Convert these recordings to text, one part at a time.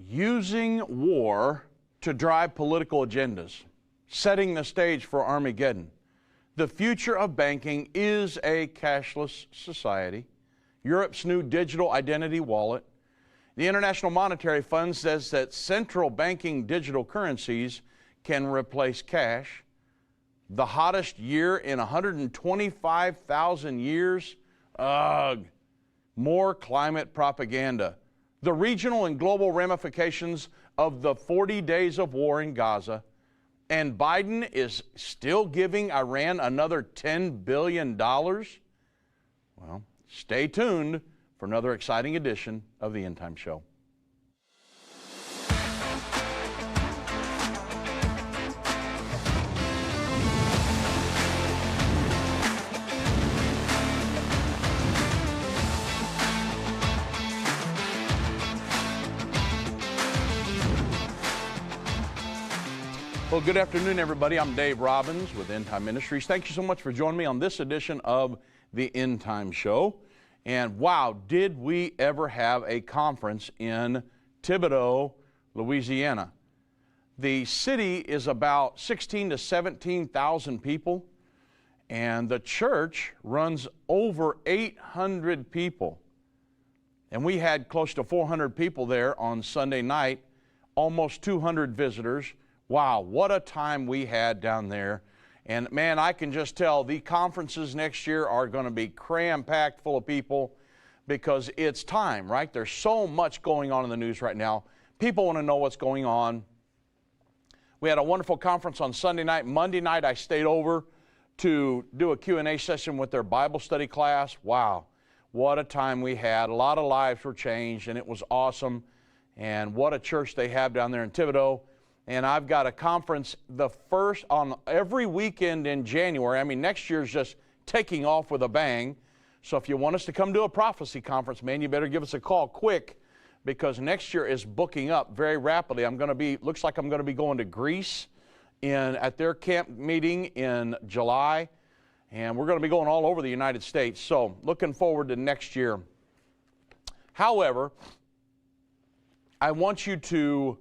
using war to drive political agendas, setting the stage for Armageddon. The future of banking is a cashless society. Europe's new digital identity wallet. The International Monetary Fund says that central banking digital currencies can replace cash. The hottest year in 125,000 years. Ugh. More climate propaganda. The regional and global ramifications of the 40 days of war in Gaza. And Biden is still giving Iran another $10 billion? Well, stay tuned for another exciting edition of the Endtime Show. Well, good afternoon, everybody. I'm Dave Robbins with Endtime Ministries. Thank you so much for joining me on this edition of the Endtime Show. And wow, did we ever have a conference in Thibodaux, Louisiana. The city is about 16 to 17,000 people, and the church runs over 800 people. And we had close to 400 people there on Sunday night, almost 200 visitors. Wow, what a time we had down there. And man, I can just tell the conferences next year are going to be cram-packed full of people because it's time, right? There's so much going on in the news right now. People want to know what's going on. We had a wonderful conference on Sunday night. Monday night, I stayed over to do a Q&A session with their Bible study class. Wow, what a time we had. A lot of lives were changed, and it was awesome. And what a church they have down there in Thibodaux. And I've got a conference the first on every weekend in January. I mean, next year's just taking off with a bang. So if you want us to come to a prophecy conference, man, you better give us a call quick because next year is booking up very rapidly. Looks like I'm going to be going to Greece at their camp meeting in July. And we're going to be going all over the United States. So looking forward to next year. However, I want you to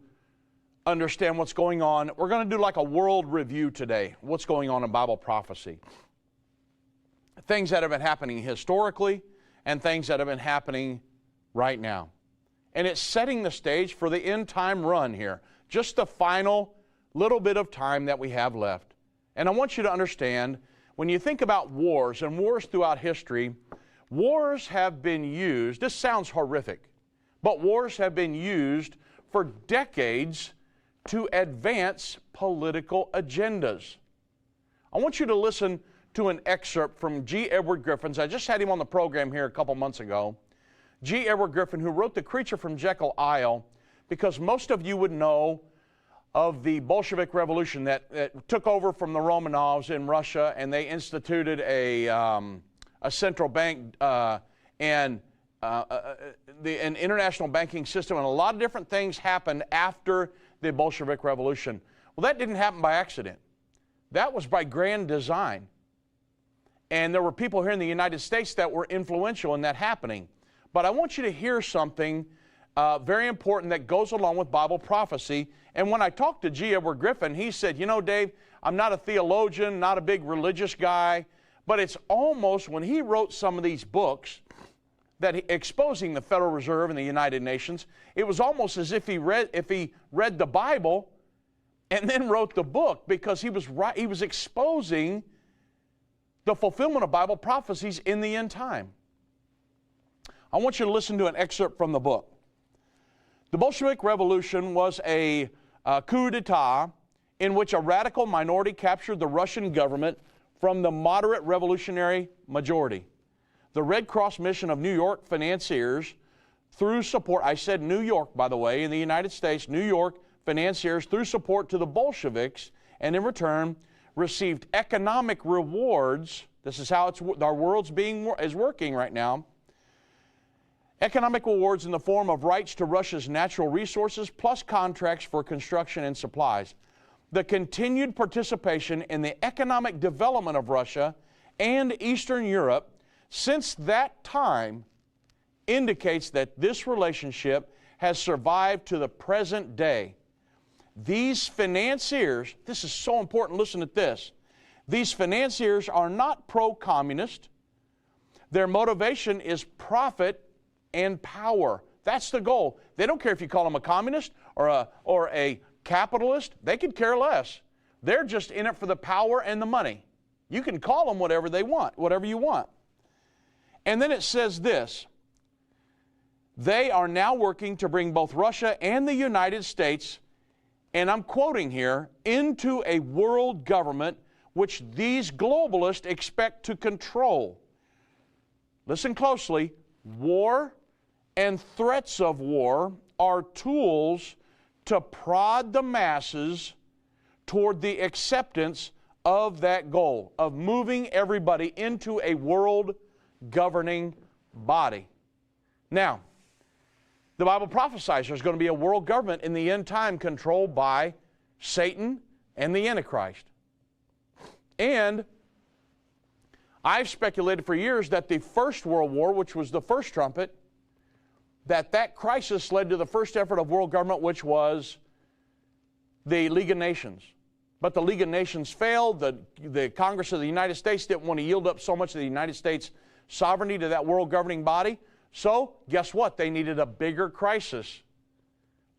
understand what's going on. We're going to do like a world review today. What's going on in Bible prophecy. Things that have been happening historically and things that have been happening right now. And it's setting the stage for the end time run here. Just the final little bit of time that we have left. And I want you to understand, when you think about wars and wars throughout history, wars have been used, this sounds horrific, but wars have been used for decades to advance political agendas. I want you to listen to an excerpt from G. Edward Griffin's. I just had him on the program here a couple months ago. G. Edward Griffin, who wrote The Creature from Jekyll Isle, because most of you would know of the Bolshevik Revolution that took over from the Romanovs in Russia, and they instituted a central bank and an international banking system, and a lot of different things happened after the Bolshevik Revolution. Well, that didn't happen by accident. That was by grand design. And there were people here in the United States that were influential in that happening. But I want you to hear something very important that goes along with Bible prophecy. And when I talked to G. Edward Griffin, he said, you know, Dave, I'm not a theologian, not a big religious guy, but it's almost, when he wrote some of these books, exposing the Federal Reserve and the United Nations, it was almost as if he read the Bible and then wrote the book, because he was exposing the fulfillment of Bible prophecies in the end time. I want you to listen to an excerpt from the book. The Bolshevik Revolution was a coup d'etat in which a radical minority captured the Russian government from the moderate revolutionary majority. The Red Cross mission of New York financiers, through support, I said New York, by the way, in the United States, New York financiers, through support to the Bolsheviks, and in return received economic rewards. This is how our world's is working right now. Economic rewards in the form of rights to Russia's natural resources, plus contracts for construction and supplies. The continued participation in the economic development of Russia and Eastern Europe since that time indicates that this relationship has survived to the present day. These financiers, this is so important, listen to this. These financiers are not pro-communist. Their motivation is profit and power. That's the goal. They don't care if you call them a communist or a capitalist. They could care less. They're just in it for the power and the money. You can call them whatever they want, whatever you want. And then it says this: they are now working to bring both Russia and the United States, and I'm quoting here, into a world government which these globalists expect to control. Listen closely. War and threats of war are tools to prod the masses toward the acceptance of that goal, of moving everybody into a world governing body. Now, the Bible prophesies there's going to be a world government in the end time controlled by Satan and the Antichrist. And I've speculated for years that the First World War, which was the first trumpet, that crisis led to the first effort of world government, which was the League of Nations. But the League of Nations failed. The Congress of the United States didn't want to yield up so much of the United States sovereignty to that world governing body. So, guess what? They needed a bigger crisis.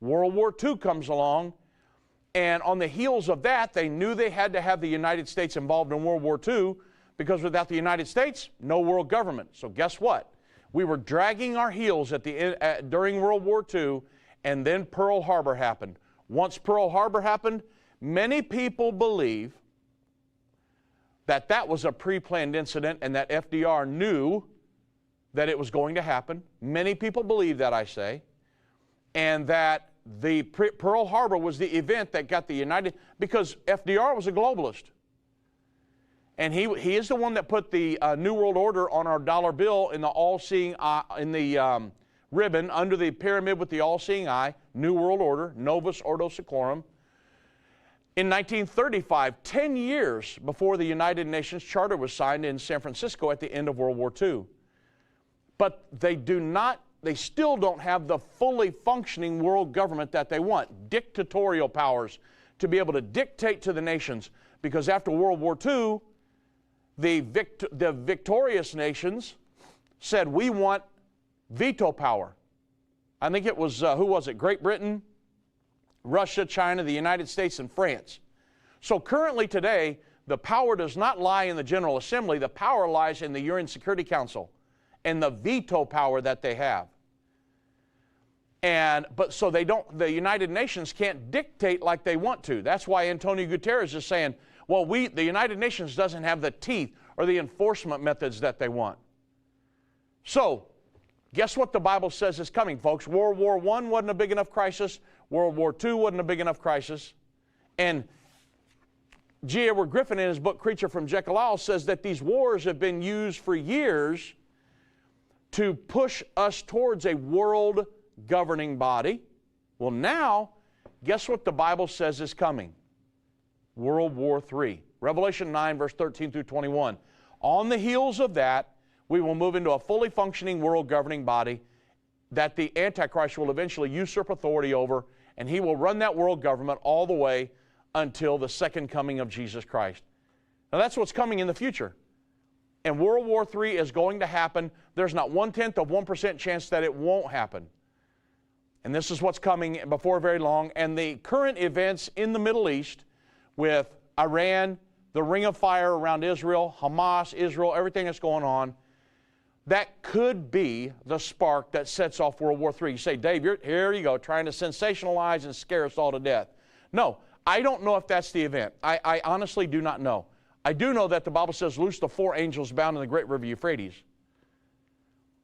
World War II comes along, and on the heels of that, they knew they had to have the United States involved in World War II, because without the United States, no world government. So guess what? We were dragging our heels during World War II, and then Pearl Harbor happened. Once Pearl Harbor happened, many people believe that that was a pre-planned incident and that FDR knew that it was going to happen. Many people believe that, I say, and that the Pearl Harbor was the event that got the United, because FDR was a globalist. And he is the one that put the New World Order on our dollar bill in the all-seeing ribbon under the pyramid with the all-seeing eye, New World Order, Novus Ordo Seclorum. In 1935, 10 years before the United Nations Charter was signed in San Francisco at the end of World War II. But they still don't have the fully functioning world government that they want, dictatorial powers to be able to dictate to the nations, because after World War II, the victorious nations said, we want veto power. I think it was, who was it? Great Britain, Russia, China, the United States, and France. So currently today, the power does not lie in the General Assembly. The power lies in the UN Security Council and the veto power that they have. So the United Nations can't dictate like they want to. That's why Antonio Guterres is saying, well, the United Nations doesn't have the teeth or the enforcement methods that they want. So, guess what the Bible says is coming, folks? World War I wasn't a big enough crisis. World War II wasn't a big enough crisis. And G. Edward Griffin, in his book, Creature from Jekyll Isle, says that these wars have been used for years to push us towards a world governing body. Well, now, guess what the Bible says is coming? World War III. Revelation 9, verse 13 through 21. On the heels of that, we will move into a fully functioning world governing body that the Antichrist will eventually usurp authority over, and he will run that world government all the way until the second coming of Jesus Christ. Now that's what's coming in the future. And World War III is going to happen. There's not 1/10 of 1% chance that it won't happen. And this is what's coming before very long. And the current events in the Middle East, with Iran, the Ring of Fire around Israel, Hamas, Israel, everything that's going on, that could be the spark that sets off World War III. You say, Dave, here you go, trying to sensationalize and scare us all to death. No, I don't know if that's the event. I honestly do not know. I do know that the Bible says, loose the 4 angels bound in the great river Euphrates.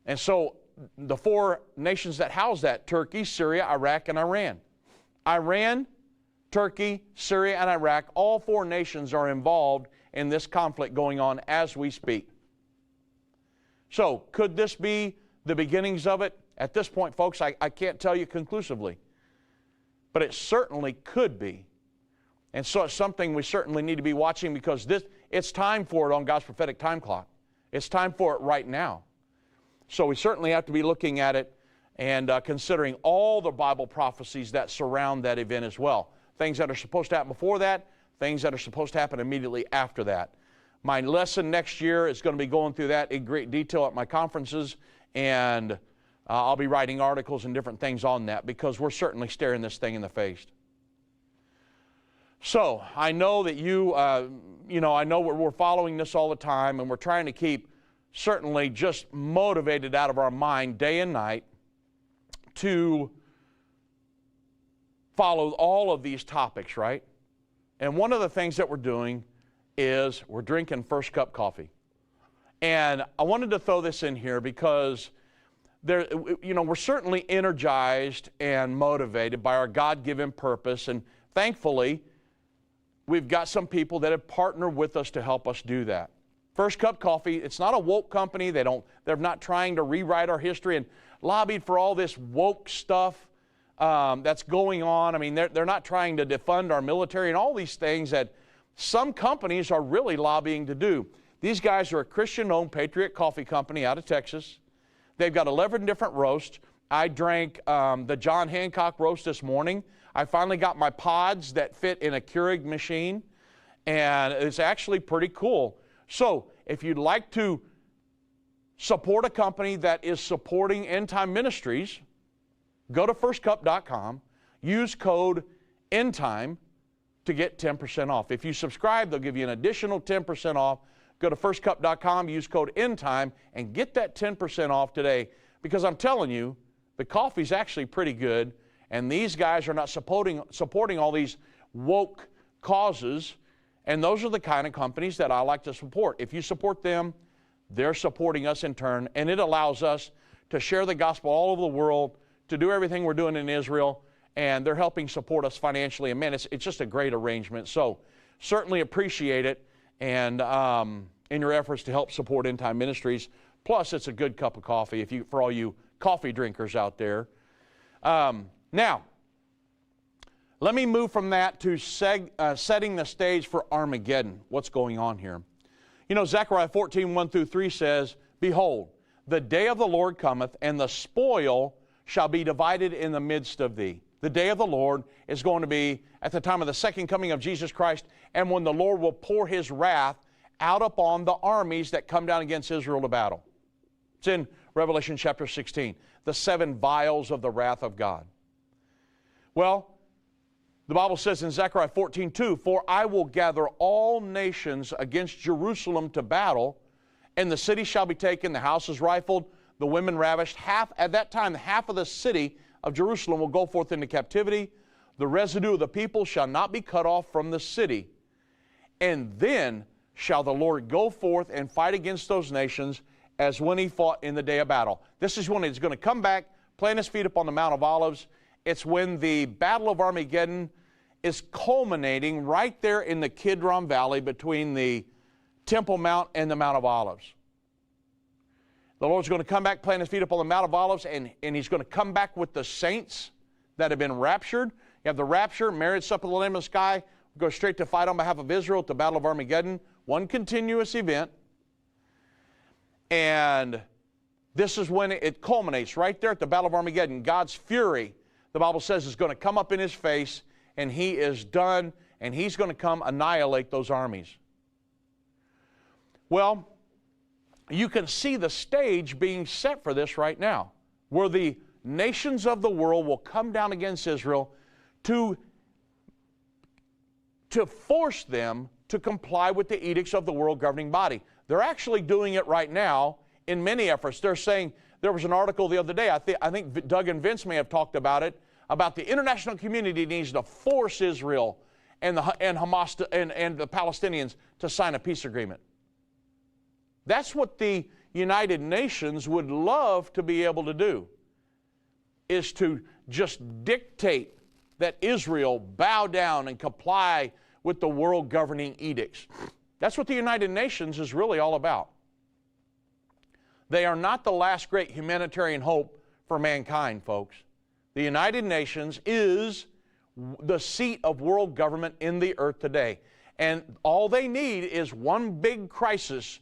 And so the 4 nations that house that, Turkey, Syria, Iraq, and Iran. Iran, Turkey, Syria, and Iraq, all 4 nations are involved in this conflict going on as we speak. So, could this be the beginnings of it? At this point, folks, I can't tell you conclusively. But it certainly could be. And so it's something we certainly need to be watching, because it's time for it on God's prophetic time clock. It's time for it right now. So we certainly have to be looking at it and considering all the Bible prophecies that surround that event as well. Things that are supposed to happen before that, things that are supposed to happen immediately after that. My lesson next year is going to be going through that in great detail at my conferences, and I'll be writing articles and different things on that because we're certainly staring this thing in the face. So I know that I know we're following this all the time, and we're trying to keep certainly just motivated out of our mind day and night to follow all of these topics, right? And one of the things that we're doing is we're drinking First Cup coffee. And I wanted to throw this in here because we're certainly energized and motivated by our God-given purpose, and thankfully, we've got some people that have partnered with us to help us do that. First Cup Coffee, it's not a woke company. They're not trying to rewrite our history and lobbied for all this woke stuff that's going on. I mean, they're not trying to defund our military and all these things that some companies are really lobbying to do. These guys are a Christian-owned Patriot Coffee Company out of Texas. They've got 11 different roasts. I drank the John Hancock roast this morning. I finally got my pods that fit in a Keurig machine, and it's actually pretty cool. So if you'd like to support a company that is supporting Endtime Ministries, go to firstcup.com, use code Endtime to get 10% off. If you subscribe, they'll give you an additional 10% off. Go to firstcup.com, use code Endtime, and get that 10% off today, because I'm telling you, the coffee's actually pretty good, and these guys are not supporting all these woke causes, and those are the kind of companies that I like to support. If you support them, they're supporting us in turn, and it allows us to share the gospel all over the world, to do everything we're doing in Israel, and they're helping support us financially. And man, it's just a great arrangement. So certainly appreciate it, and in your efforts to help support Endtime Ministries. Plus, it's a good cup of coffee for all you coffee drinkers out there. Now, let me move from that to setting the stage for Armageddon. What's going on here? You know, Zechariah 14, 1 through 3 says, "Behold, the day of the Lord cometh, and the spoil shall be divided in the midst of thee." The day of the Lord is going to be at the time of the second coming of Jesus Christ, and when the Lord will pour his wrath out upon the armies that come down against Israel to battle. It's in Revelation chapter 16, the 7 vials of the wrath of God. Well, the Bible says in Zechariah 14:2, "For I will gather all nations against Jerusalem to battle, and the city shall be taken, the houses rifled, the women ravished. At that time, half of the city of Jerusalem will go forth into captivity. The residue of the people shall not be cut off from the city. And then shall the Lord go forth and fight against those nations as when he fought in the day of battle." This is when he's going to come back, plant his feet upon the Mount of Olives. It's when the Battle of Armageddon is culminating right there in the Kidron Valley between the Temple Mount and the Mount of Olives. The Lord's going to come back, plant his feet upon the Mount of Olives, and he's going to come back with the saints that have been raptured. You have the rapture, marriage supper of the Lamb of the sky, go straight to fight on behalf of Israel at the Battle of Armageddon, one continuous event. And this is when it culminates, right there at the Battle of Armageddon. God's fury, the Bible says, is going to come up in his face, and he is done, and he's going to come annihilate those armies. Well, you can see the stage being set for this right now, where the nations of the world will come down against Israel to force them to comply with the edicts of the world governing body. They're actually doing it right now in many efforts. They're saying, there was an article the other day, I think Doug and Vince may have talked about it, about the international community needs to force Israel and Hamas and the Palestinians to sign a peace agreement. That's what the United Nations would love to be able to do, is to just dictate that Israel bow down and comply with the world governing edicts. That's what the United Nations is really all about. They are not the last great humanitarian hope for mankind, folks. The United Nations is the seat of world government in the earth today. And all they need is one big crisis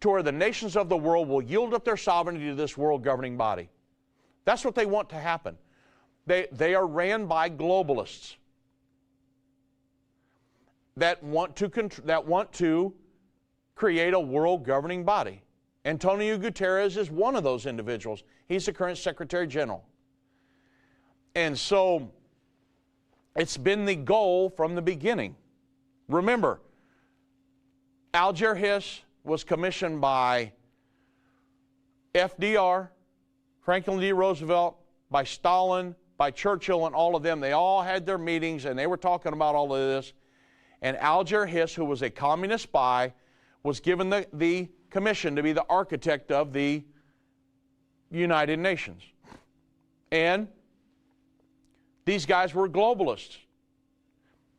to where the nations of the world will yield up their sovereignty to this world governing body. That's what they want to happen. They are ran by globalists that want to create a world governing body. Antonio Guterres is one of those individuals. He's the current Secretary General. And so it's been the goal from the beginning. Remember, Alger Hiss was commissioned by FDR, Franklin D. Roosevelt, by Stalin, by Churchill, and all of them. They all had their meetings, and they were talking about all of this. And Alger Hiss, who was a communist spy, was given the commission to be the architect of the United Nations. And these guys were globalists.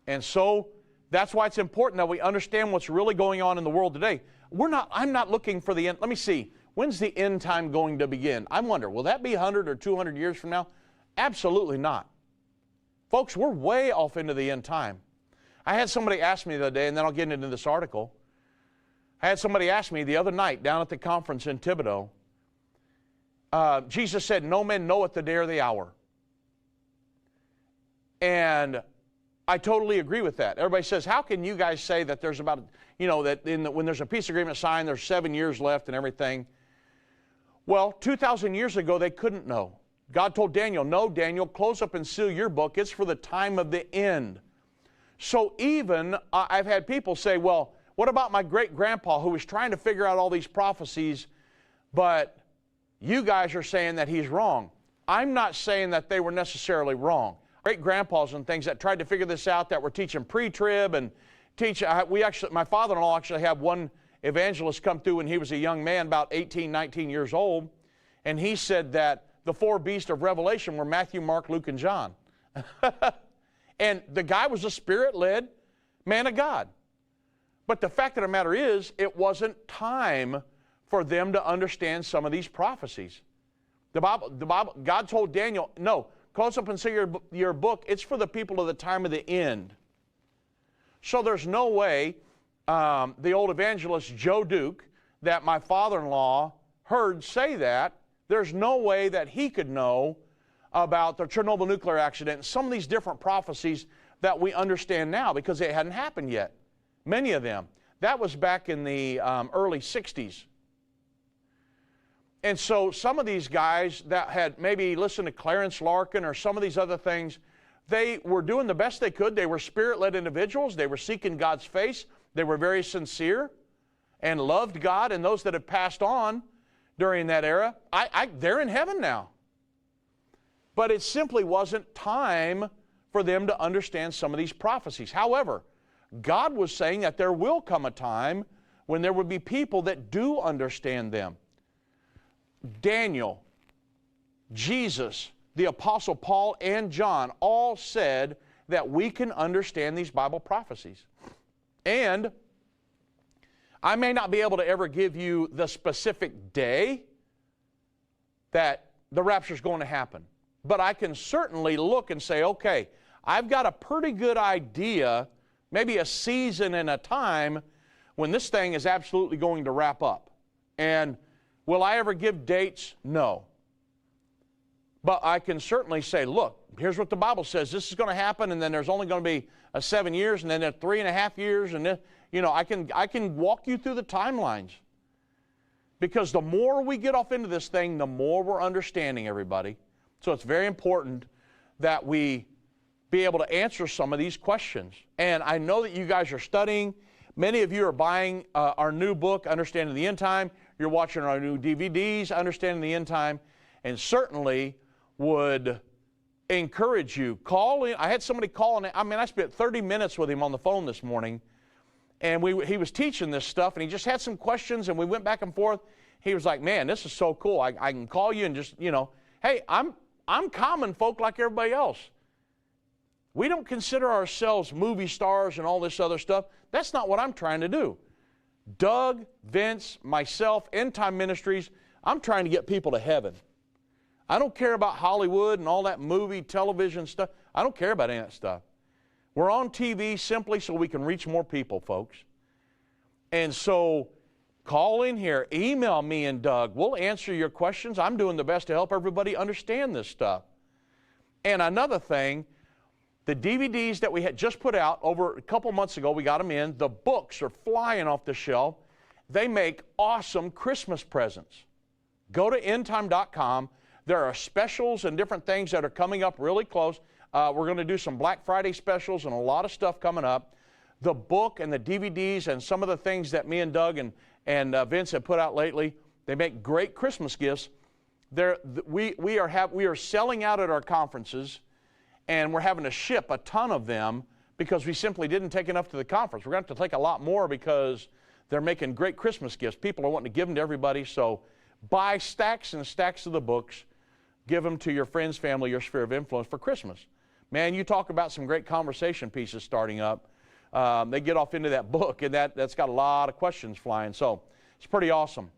And so that's why it's important that we understand what's really going on in the world today. I'm not looking for the end. Let me see. When's the end time going to begin? I wonder, will that be 100 or 200 years from now? Absolutely not. Folks, we're way off into the end time. I had somebody ask me the other day, and then I'll get into this article. I had somebody ask me the other night down at the conference in Thibodeau, Jesus said, no man knoweth the day or the hour. And I totally agree with that. Everybody says, how can you guys say that there's about, when there's a peace agreement signed, there's 7 years left and everything? Well, 2,000 years ago, they couldn't know. God told Daniel, no, Daniel, close up and seal your book. It's for the time of the end. So even, I've had people say, well, what about my great-grandpa who was trying to figure out all these prophecies, but you guys are saying that he's wrong. I'm not saying that they were necessarily wrong. Great-grandpas and things that tried to figure this out, that were teaching pre-trib and my father-in-law actually had one evangelist come through when he was a young man, about 18, 19 years old, and he said that the four beasts of Revelation were Matthew, Mark, Luke, and John. And the guy was a Spirit-led man of God. But the fact of the matter is, it wasn't time for them to understand some of these prophecies. The Bible, God told Daniel, no, close up and seal your book. It's for the people of the time of the end. So there's no way the old evangelist Joe Duke, that my father-in-law heard say that, there's no way that he could know about the Chernobyl nuclear accident and some of these different prophecies that we understand now, because it hadn't happened yet. Many of them. That was back in the early 60s. And so some of these guys that had maybe listened to Clarence Larkin or some of these other things, they were doing the best they could. They were Spirit-led individuals. They were seeking God's face. They were very sincere and loved God. And those that have passed on during that era, they're in heaven now. But it simply wasn't time for them to understand some of these prophecies. However, God was saying that there will come a time when there will be people that do understand them. Daniel, Jesus, the Apostle Paul, and John all said that we can understand these Bible prophecies. And I may not be able to ever give you the specific day that the rapture is going to happen, but I can certainly look and say, okay, I've got a pretty good idea, maybe a season and a time when this thing is absolutely going to wrap up. And will I ever give dates? No. But I can certainly say, look, here's what the Bible says. This is going to happen, and then there's only going to be 7 years, and then 3.5 years, and then, I can walk you through the timelines. Because the more we get off into this thing, the more we're understanding, everybody. So it's very important that we be able to answer some of these questions. And I know that you guys are studying. Many of you are buying our new book, Understanding the End Time. You're watching our new DVDs, Understanding the End Time, and certainly would encourage you. Call in. I had somebody call in. I spent 30 minutes with him on the phone this morning, and he was teaching this stuff, and he just had some questions, and we went back and forth. He was like, man, this is so cool. I can call you and just, hey, I'm common folk like everybody else. We don't consider ourselves movie stars and all this other stuff. That's not what I'm trying to do. Doug, Vince, myself, Endtime Ministries, I'm trying to get people to heaven. I don't care about Hollywood and all that movie, television stuff. I don't care about any of that stuff. We're on TV simply so we can reach more people, folks. And so Call in here, email me and Doug. We'll answer your questions. I'm doing the best to help everybody understand this stuff. And another thing, the DVDs that we had just put out over a couple months ago, we got them in. The books are flying off the shelf. They make awesome Christmas presents. Go to endtime.com. There are specials and different things that are coming up really close. We're going to do some Black Friday specials and a lot of stuff coming up. The book and the DVDs and some of the things that me and Doug and Vince have put out lately, they make great Christmas gifts. We are selling out at our conferences, and we're having to ship a ton of them because we simply didn't take enough to the conference. We're going to have to take a lot more because they're making great Christmas gifts. People are wanting to give them to everybody, so buy stacks and stacks of the books. Give them to your friends, family, your sphere of influence for Christmas. Man, you talk about some great conversation pieces starting up. They get off into that book, and that's got a lot of questions flying, so it's pretty awesome.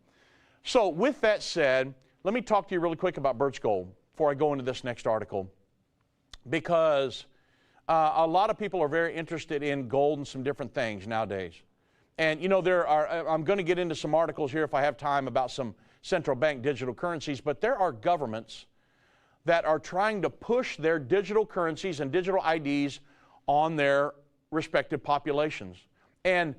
So with that said, let me talk to you really quick about Birch Gold before I go into this next article, because a lot of people are very interested in gold and some different things nowadays. And, you know, I'm going to get into some articles here if I have time about some central bank digital currencies, but there are governments that are trying to push their digital currencies and digital IDs on their respective populations. And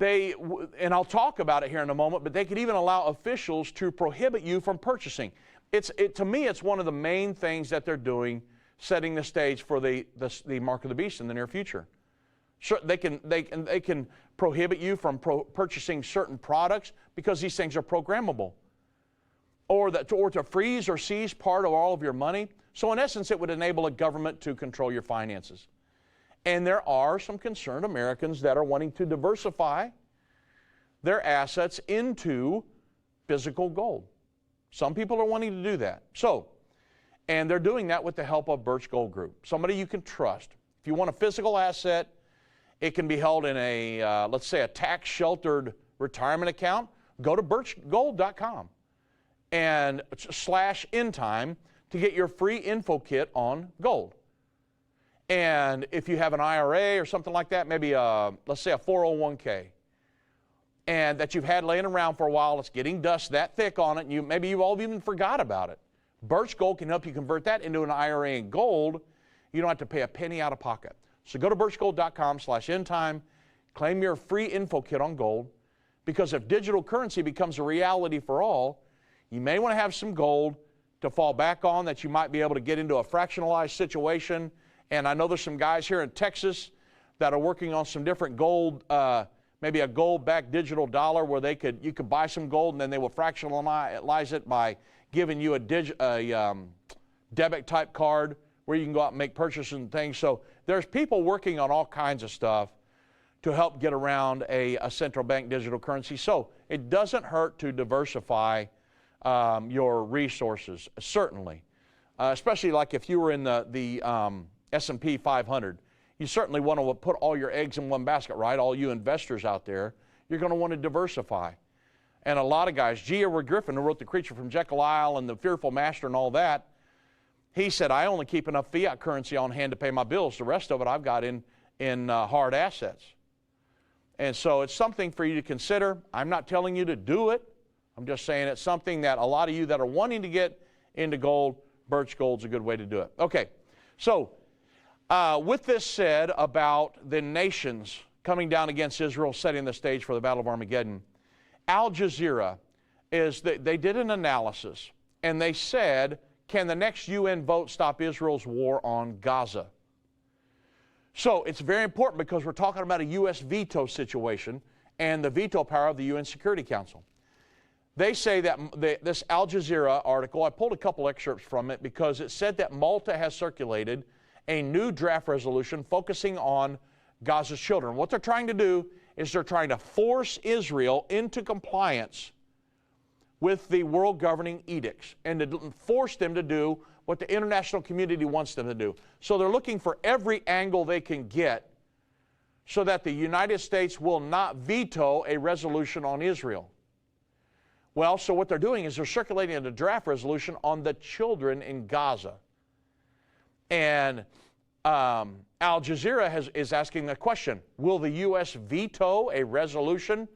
I'll talk about it here in a moment, but they could even allow officials to prohibit you from purchasing. To me, it's one of the main things that they're doing, setting the stage for the mark of the beast in the near future. Sure, they can prohibit you from purchasing certain products because these things are programmable, or to freeze or seize part of all of your money. So in essence, it would enable a government to control your finances. And there are some concerned Americans that are wanting to diversify their assets into physical gold. Some people are wanting to do that. And they're doing that with the help of Birch Gold Group, somebody you can trust. If you want a physical asset, it can be held in a, let's say, a tax-sheltered retirement account. Go to birchgold.com and /Endtime to get your free info kit on gold. And if you have an IRA or something like that, maybe let's say a 401k, and that you've had laying around for a while, it's getting dust that thick on it, and maybe you all even forgot about it. Birch Gold can help you convert that into an IRA in gold. You don't have to pay a penny out of pocket. So go to birchgold.com /Endtime, claim your free info kit on gold, because if digital currency becomes a reality for all, you may want to have some gold to fall back on that you might be able to get into a fractionalized situation. And I know there's some guys here in Texas that are working on some different gold, maybe a gold-backed digital dollar where you could buy some gold and then they will fractionalize it by giving you a debit-type card where you can go out and make purchases and things. So there's people working on all kinds of stuff to help get around a central bank digital currency. So it doesn't hurt to diversify your resources, certainly. Especially like if you were in the S&P 500. You certainly want to put all your eggs in one basket, right? All you investors out there, you're going to want to diversify. And a lot of guys, G. Edward Griffin, who wrote The Creature from Jekyll Isle and The Fearful Master and all that, he said, I only keep enough fiat currency on hand to pay my bills. The rest of it I've got in hard assets. And so it's something for you to consider. I'm not telling you to do it. I'm just saying it's something that a lot of you that are wanting to get into gold, Birch Gold's a good way to do it. Okay, so with this said about the nations coming down against Israel, setting the stage for the Battle of Armageddon, Al Jazeera, they did an analysis, and they said, can the next UN vote stop Israel's war on Gaza? So it's very important because we're talking about a U.S. veto situation and the veto power of the UN Security Council. They say that this Al Jazeera article, I pulled a couple excerpts from it because it said that Malta has circulated a new draft resolution focusing on Gaza's children. What they're trying to do is they're trying to force Israel into compliance with the world governing edicts and to force them to do what the international community wants them to do. So they're looking for every angle they can get so that the United States will not veto a resolution on Israel. Well, so what they're doing is they're circulating a draft resolution on the children in Gaza. And Al Jazeera is asking the question, will the U.S. veto a resolution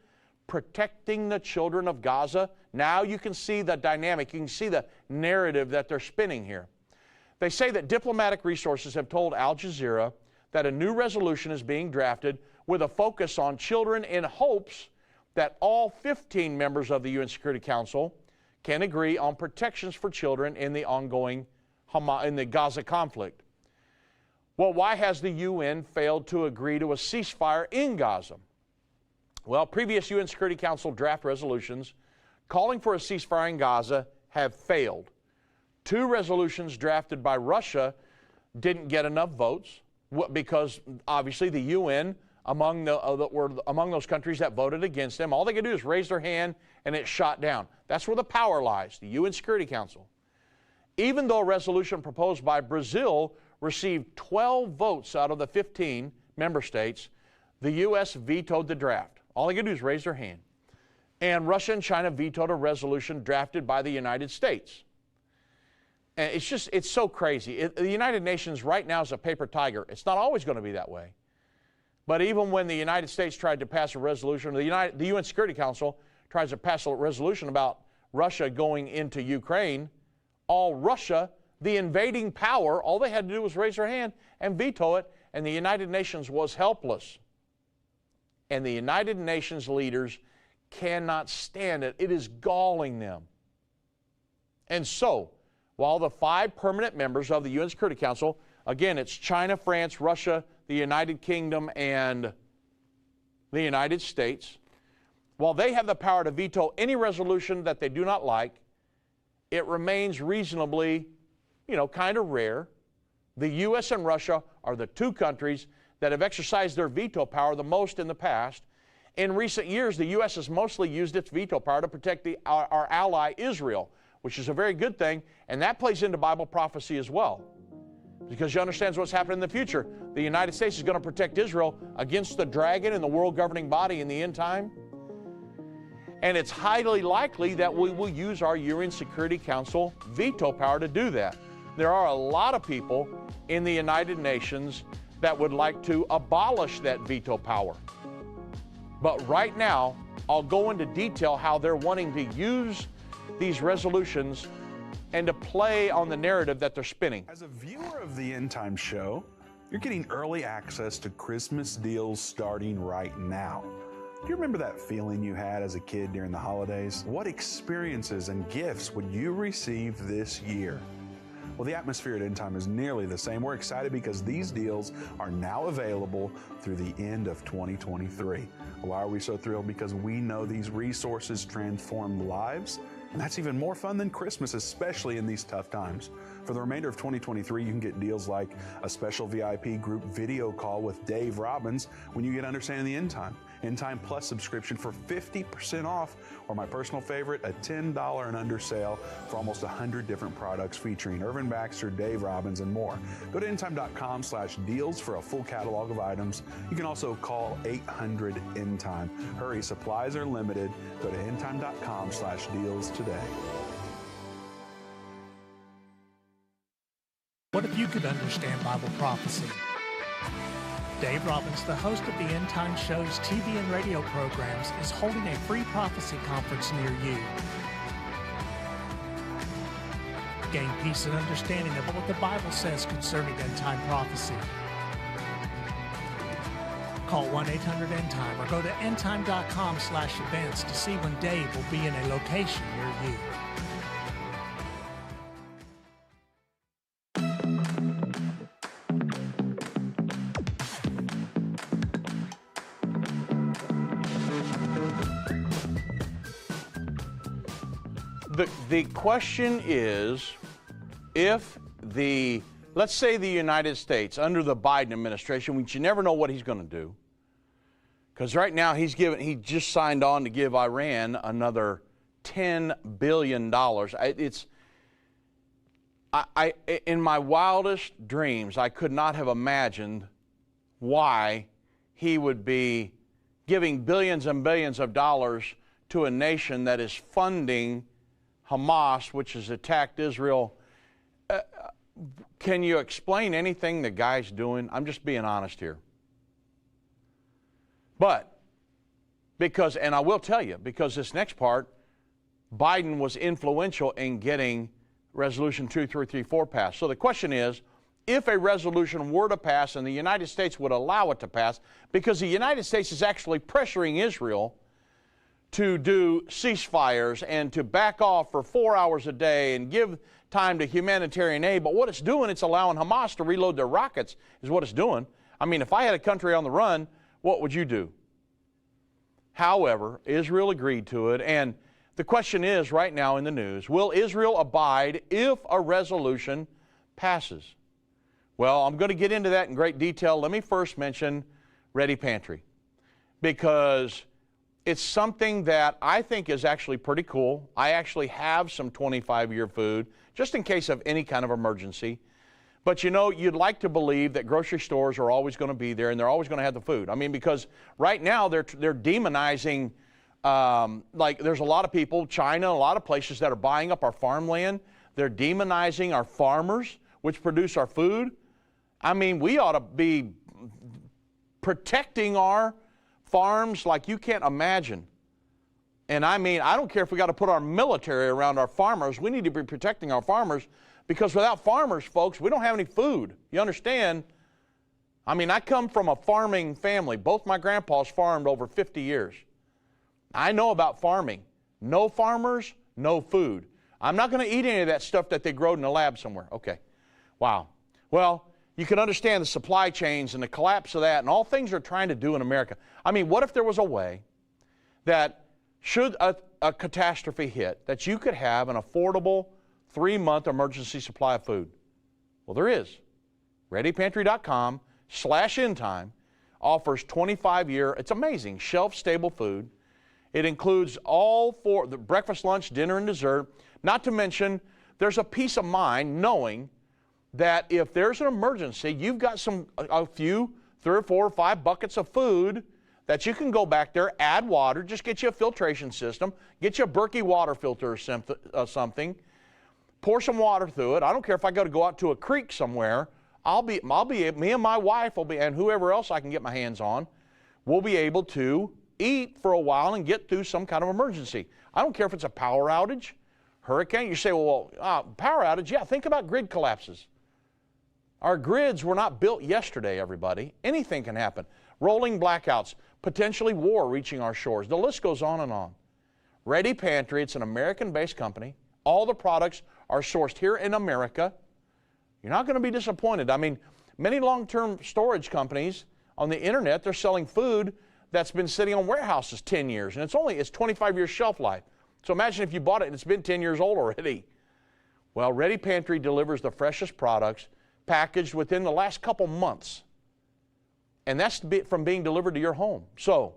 protecting the children of Gaza. Now you can see the dynamic. You can see the narrative that they're spinning here. They say that diplomatic resources have told Al Jazeera that a new resolution is being drafted with a focus on children in hopes that all 15 members of the UN Security Council can agree on protections for children in the ongoing Gaza conflict. Well, why has the UN failed to agree to a ceasefire in Gaza? Well, previous UN Security Council draft resolutions calling for a ceasefire in Gaza have failed. 2 resolutions drafted by Russia didn't get enough votes because obviously the UN, among those countries that voted against them, all they could do is raise their hand and it's shot down. That's where the power lies, the UN Security Council. Even though a resolution proposed by Brazil received 12 votes out of the 15 member states, the U.S. vetoed the draft. All they could do is raise their hand. And Russia and China vetoed a resolution drafted by the United States. And it's so crazy. The United Nations right now is a paper tiger. It's not always going to be that way. But even when the United States tried to pass a resolution, the UN Security Council tries to pass a resolution about Russia going into Ukraine, all Russia, the invading power, all they had to do was raise their hand and veto it, and the United Nations was helpless. And the United Nations leaders cannot stand it. It is galling them. And so, while the 5 permanent members of the UN Security Council, again, it's China, France, Russia, the United Kingdom, and the United States, while they have the power to veto any resolution that they do not like, it remains reasonably, kind of rare. The U.S. and Russia are the 2 countries that have exercised their veto power the most in the past. In recent years, the U.S. has mostly used its veto power to protect our ally Israel, which is a very good thing, and that plays into Bible prophecy as well. Because you understand what's happening in the future. The United States is going to protect Israel against the dragon and the world governing body in the end time. And it's highly likely that we will use our UN Security Council veto power to do that. There are a lot of people in the United Nations that would like to abolish that veto power. But right now, I'll go into detail how they're wanting to use these resolutions and to play on the narrative that they're spinning. As a viewer of the Endtime Show, you're getting early access to Christmas deals starting right now. Do you remember that feeling you had as a kid during the holidays? What experiences and gifts would you receive this year? Well, the atmosphere at Endtime is nearly the same. We're excited because these deals are now available through the end of 2023. Why are we so thrilled? Because we know these resources transform lives, and that's even more fun than Christmas, especially in these tough times. For the remainder of 2023, you can get deals like a special VIP group video call with Dave Robbins when you get Understanding the End Time. End Time Plus subscription for 50% off, or my personal favorite, a $10 and under sale for almost 100 different products featuring Irvin Baxter, Dave Robbins, and more. Go to endtime.com/deals for a full catalog of items. You can also call 800-END-TIME. Hurry, supplies are limited. Go to endtime.com/deals today. What if you could understand Bible prophecy? Dave Robbins, the host of the Endtime Show's TV and radio programs, is holding a free prophecy conference near you. Gain peace and understanding of what the Bible says concerning end-time prophecy. Call 1-800-END-TIME or go to endtime.com/events to see when Dave will be in a location near you. The question is, if let's say the United States, under the Biden administration, which you never know what he's going to do, because right now he just signed on to give Iran another $10 billion. In my wildest dreams, I could not have imagined why he would be giving billions and billions of dollars to a nation that is funding Hamas, which has attacked Israel. Can you explain anything the guy's doing? I'm just being honest here. But Because, and I will tell you, because this next part, Biden was influential in getting Resolution 2334 passed. So the question is, if a resolution were to pass and the United States would allow it to pass, because the United States is actually pressuring Israel to do ceasefires and to back off for 4 hours a day and give time to humanitarian aid, but what it's doing, it's allowing Hamas to reload their rockets, is what it's doing. I mean, if I had a country on the run, what would you do? However, Israel agreed to it, and the question is right now in the news, will Israel abide if a resolution passes? Well, I'm going to get into that in great detail. Let me first mention Ready Pantry, because it's something that I think is actually pretty cool. I actually have some 25-year food, just in case of any kind of emergency. But you know, you'd like to believe that grocery stores are always going to be there and they're always going to have the food. I mean, because right now they're demonizing, like there's a lot of people, China, a lot of places that are buying up our farmland. They're demonizing our farmers, which produce our food. I mean, we ought to be protecting our farms like you can't imagine. And I mean, I don't care if we got to put our military around our farmers. We need to be protecting our farmers, because without farmers, folks, we don't have any food. You understand? I mean, I come from a farming family. Both my grandpas farmed over 50 years. I know about farming. No farmers, no food. I'm not going to eat any of that stuff that they grow in the lab somewhere. Okay. Wow. Well, you can understand the supply chains and the collapse of that and all things they're trying to do in America. I mean, what if there was a way that should a catastrophe hit, that you could have an affordable 3-month emergency supply of food? Well, there is. ReadyPantry.com/endtime offers 25-year, it's amazing, shelf-stable food. It includes all four, the breakfast, lunch, dinner, and dessert. Not to mention, there's a peace of mind knowing that if there's an emergency, you've got a few, 3 or 4 or 5 buckets of food that you can go back there, add water, just get you a filtration system, get you a Berkey water filter or something, pour some water through it. I don't care if I got to go out to a creek somewhere. Me and my wife will be, and whoever else I can get my hands on, will be able to eat for a while and get through some kind of emergency. I don't care if it's a power outage, hurricane. You say, well, power outage, yeah, think about grid collapses. Our grids were not built yesterday, everybody. Anything can happen. Rolling blackouts, potentially war reaching our shores. The list goes on and on. Ready Pantry, it's an American-based company. All the products are sourced here in America. You're not going to be disappointed. I mean, many long-term storage companies on the internet, they're selling food that's been sitting on warehouses 10 years, and it's 25 years shelf life. So imagine if you bought it and it's been 10 years old already. Well, Ready Pantry delivers the freshest products packaged within the last couple months. And that's from being delivered to your home. So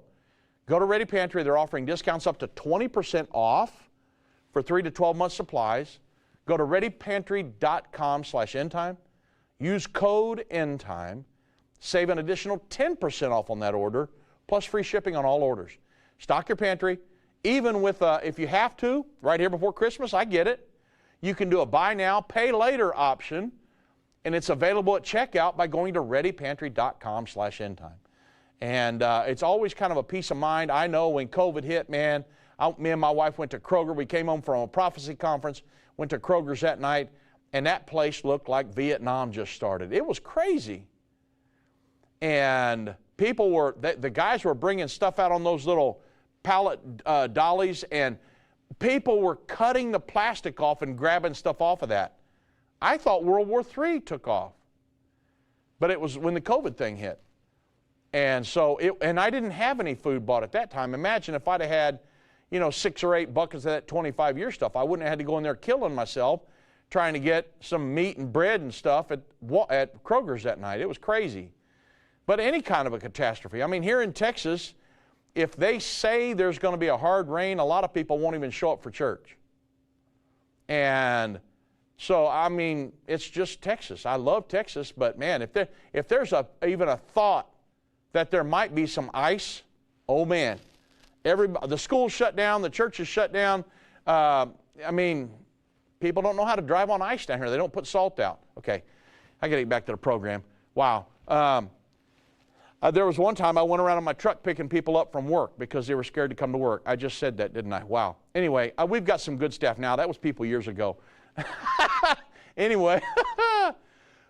go to Ready Pantry. They're offering discounts up to 20% off for 3 to 12 month supplies. Go to readypantry.com/endtime. Use code endtime. Save an additional 10% off on that order, plus free shipping on all orders. Stock your pantry. Even with, if you have to, right here before Christmas, I get it. You can do a buy now, pay later option. And it's available at checkout by going to readypantry.com/endtime. And it's always kind of a peace of mind. I know when COVID hit, man, me and my wife went to Kroger. We came home from a prophecy conference, went to Kroger's that night, and that place looked like Vietnam just started. It was crazy. And people were, the guys were bringing stuff out on those little pallet dollies, and people were cutting the plastic off and grabbing stuff off of that. I thought World War III took off, but it was when the COVID thing hit. And so, and I didn't have any food bought at that time. Imagine if I'd have had, 6 or 8 buckets of that 25-year stuff. I wouldn't have had to go in there killing myself trying to get some meat and bread and stuff at Kroger's that night. It was crazy. But any kind of a catastrophe. I mean, here in Texas, if they say there's going to be a hard rain, a lot of people won't even show up for church. And so, I mean, it's just Texas. I love Texas, but man, if there's even a thought that there might be some ice, oh man, the school's shut down, the church is shut down. I mean, people don't know how to drive on ice down here. They don't put salt out. Okay, I got to get back to the program. Wow. There was one time I went around in my truck picking people up from work because they were scared to come to work. I just said that, didn't I? Wow. Anyway, we've got some good staff now. That was people years ago. Anyway,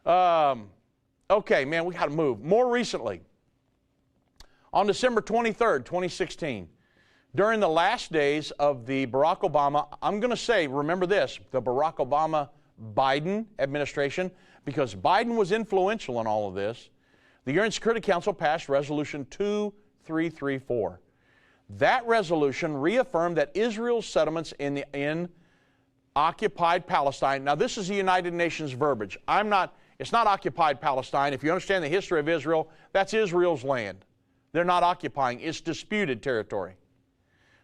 okay, man, we got to move. More recently, on December 23rd, 2016, during the last days of the Barack Obama, I'm going to say, remember this, the Barack Obama-Biden administration, because Biden was influential in all of this, the UN Security Council passed Resolution 2334. That resolution reaffirmed that Israel's settlements in occupied Palestine, now this is the United Nations verbiage. It's not occupied Palestine. If you understand the history of Israel, that's Israel's land. They're not occupying. It's disputed territory.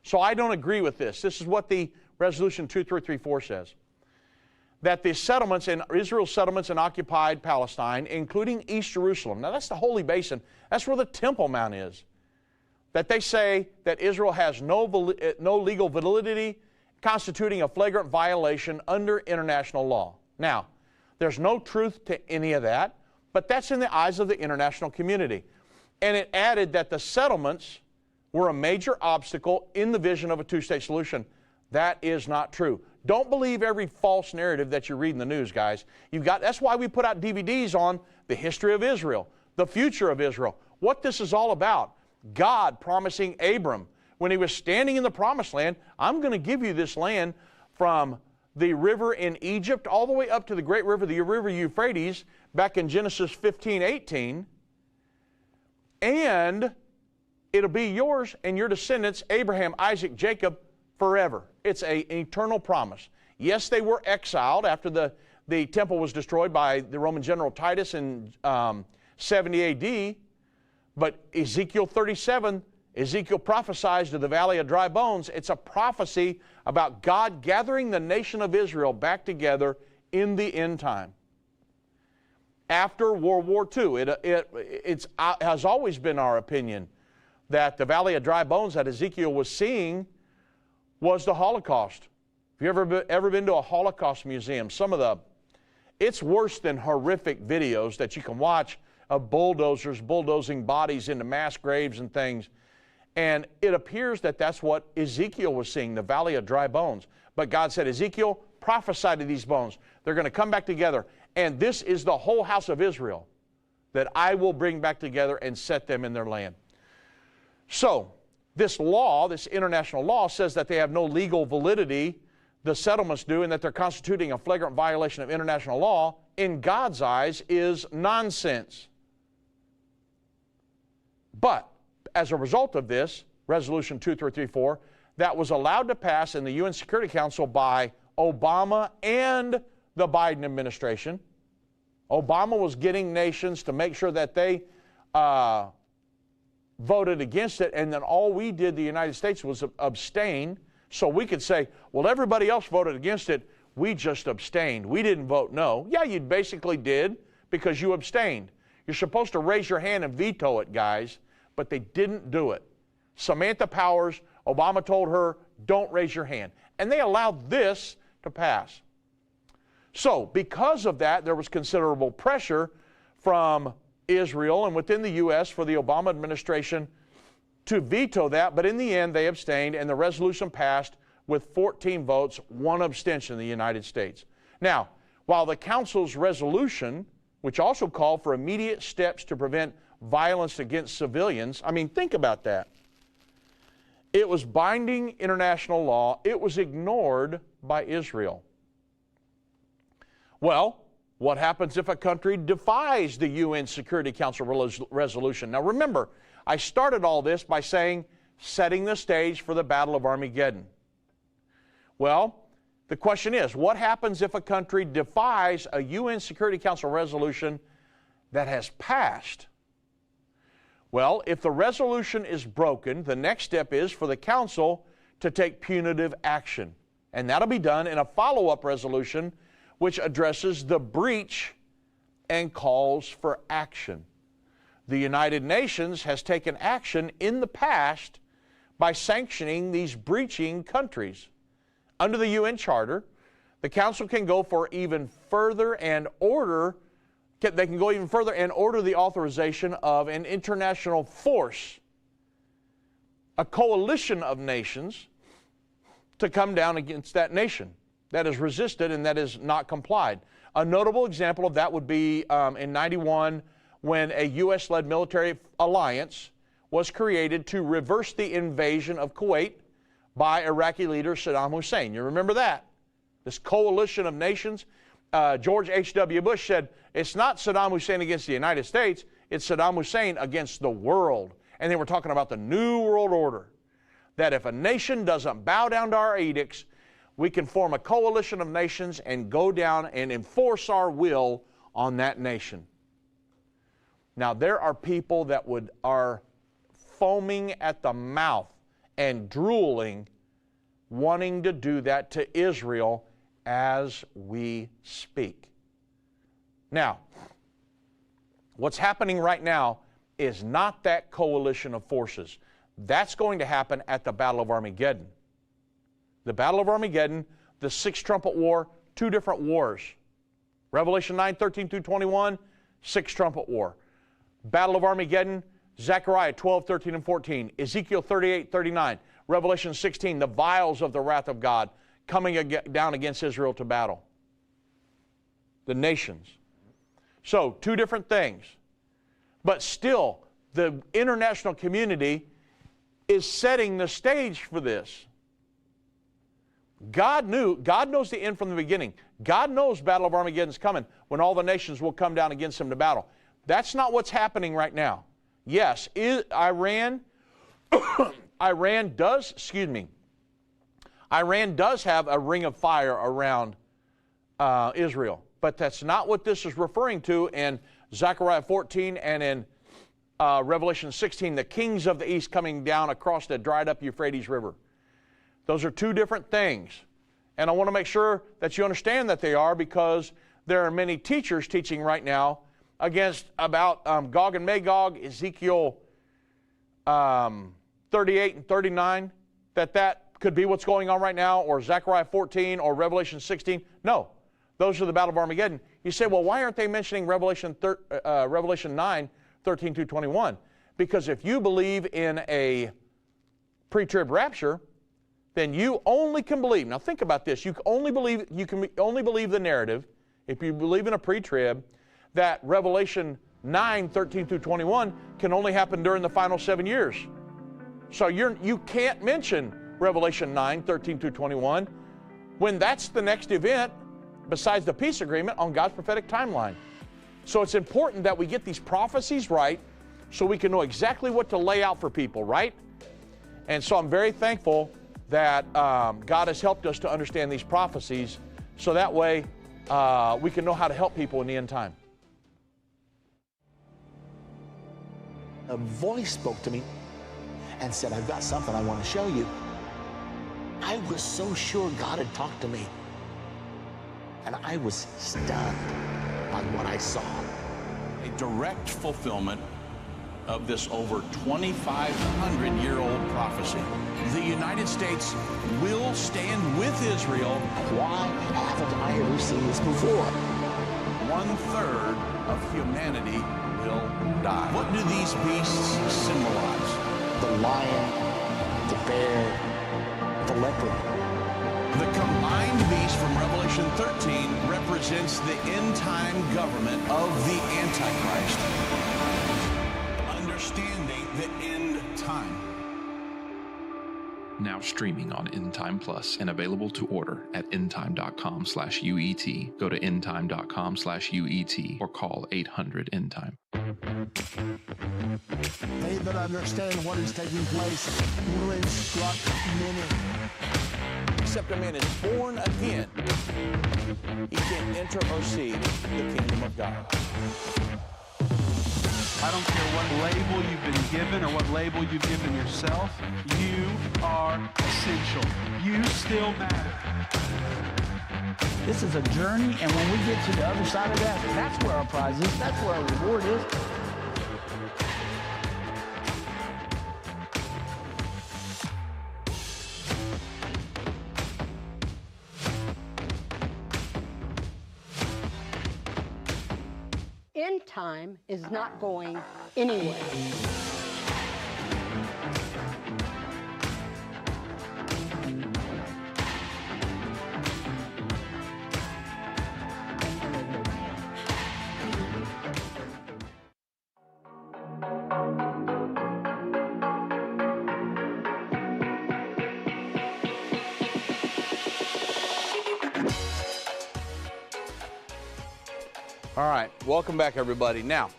So I don't agree with this. This is what the Resolution 2334 says. That the settlements in Israel's settlements in occupied Palestine, including East Jerusalem, now that's the Holy Basin, that's where the Temple Mount is, that they say that Israel has no legal validity, constituting a flagrant violation under international law. Now, there's no truth to any of that, but that's in the eyes of the international community. And it added that the settlements were a major obstacle in the vision of a two-state solution. That is not true. Don't believe every false narrative that you read in the news, guys. That's why we put out DVDs on the history of Israel, the future of Israel, what this is all about. God promising Abram, when he was standing in the promised land, I'm going to give you this land from the river in Egypt all the way up to the great river, the river Euphrates, back in Genesis 15:18. And it'll be yours and your descendants, Abraham, Isaac, Jacob, forever. It's an eternal promise. Yes, they were exiled after the temple was destroyed by the Roman general Titus in 70 A.D., but Ezekiel 37, Ezekiel prophesies to the valley of dry bones. It's a prophecy about God gathering the nation of Israel back together in the end time. After World War II, it has always been our opinion that the valley of dry bones that Ezekiel was seeing was the Holocaust. Have you ever been to a Holocaust museum? It's worse than horrific videos that you can watch of bulldozers bulldozing bodies into mass graves and things. And it appears that that's what Ezekiel was seeing, the valley of dry bones. But God said, Ezekiel, prophesy to these bones. They're going to come back together. And this is the whole house of Israel that I will bring back together and set them in their land. So, this law, this international law, says that they have no legal validity, the settlements do, and that they're constituting a flagrant violation of international law, in God's eyes, is nonsense. But, as a result of this, Resolution 2334, that was allowed to pass in the UN Security Council by Obama and the Biden administration. Obama was getting nations to make sure that they voted against it, and then all we did, the United States, was abstain, so we could say, well, everybody else voted against it, we just abstained. We didn't vote no. Yeah, you basically did, because you abstained. You're supposed to raise your hand and veto it, guys, but they didn't do it. Samantha Powers, Obama told her, don't raise your hand. And they allowed this to pass. So, because of that, there was considerable pressure from Israel and within the U.S. for the Obama administration to veto that, but in the end they abstained and the resolution passed with 14 votes, 1 abstention in the United States. Now, while the Council's resolution, which also called for immediate steps to prevent violence against civilians, I mean, think about that. It was binding international law. It was ignored by Israel. Well, what happens if a country defies the UN Security Council resolution? Now remember, I started all this by saying, setting the stage for the Battle of Armageddon. Well, the question is, what happens if a country defies a UN Security Council resolution that has passed? Well, if the resolution is broken, the next step is for the Council to take punitive action. And that'll be done in a follow-up resolution which addresses the breach and calls for action. The United Nations has taken action in the past by sanctioning these breaching countries. Under the UN Charter, the Council can go for even further and order They can go even further and order the authorization of an international force, a coalition of nations, to come down against that nation that has resisted and that is not complied. A notable example of that would be in 91 when a U.S.-led military alliance was created to reverse the invasion of Kuwait by Iraqi leader Saddam Hussein. You remember that? This coalition of nations. George H.W. Bush said, it's not Saddam Hussein against the United States, it's Saddam Hussein against the world. And they were talking about the New World Order. That if a nation doesn't bow down to our edicts, we can form a coalition of nations and go down and enforce our will on that nation. Now, there are people that are foaming at the mouth and drooling, wanting to do that to Israel as we speak. Now, what's happening right now is not that coalition of forces. That's going to happen at the Battle of Armageddon. The Battle of Armageddon, the Sixth Trumpet War, two different wars. Revelation 9:13 through 21, Sixth Trumpet War. Battle of Armageddon, Zechariah 12:13 and 14, Ezekiel 38:39, Revelation 16, the vials of the wrath of God coming down against Israel to battle. The nations. So, two different things. But still, the international community is setting the stage for this. God knows the end from the beginning. God knows Battle of Armageddon is coming when all the nations will come down against him to battle. That's not what's happening right now. Yes, Iran does have a ring of fire around Israel. But that's not what this is referring to in Zechariah 14 and in Revelation 16, the kings of the east coming down across the dried up Euphrates River. Those are two different things. And I want to make sure that you understand that they are, because there are many teachers teaching right now about Gog and Magog, Ezekiel 38 and 39, that could be what's going on right now, or Zechariah 14 or Revelation 16. No, those are the Battle of Armageddon. You say, well, why aren't they mentioning Revelation 9, 13 through 21? Because if you believe in a pre-trib rapture, then you only can believe. Now think about this. You can only believe the narrative, if you believe in a pre-trib, that Revelation 9, 13 through 21 can only happen during the final 7 years. So you can't mention Revelation 9, 13 through 21 when that's the next event besides the peace agreement on God's prophetic timeline. So it's important that we get these prophecies right so we can know exactly what to lay out for people, right? And so I'm very thankful that God has helped us to understand these prophecies so that way we can know how to help people in the end time. A voice spoke to me and said, I've got something I want to show you. I was so sure God had talked to me. And I was stunned by what I saw. A direct fulfillment of this over 2,500-year-old prophecy. The United States will stand with Israel. Why haven't I ever seen this before? 1/3 of humanity will die. What do these beasts symbolize? The lion, the bear, the leopard. The combined beast from Revelation 13 represents the end-time government of the Antichrist. Understanding the end time. Now streaming on Endtime Plus and available to order at endtime.com/UET. Go to endtime.com/UET or call 800-ENDTIME. They that understand what is taking place will instruct many. Except a man is born again, he can't enter or see the kingdom of God. I don't care what label you've been given or what label you've given yourself. You are essential. You still matter. This is a journey, and when we get to the other side of that, that's where our prize is. That's where our reward is. time is not going anywhere. All right, welcome back, everybody. Now,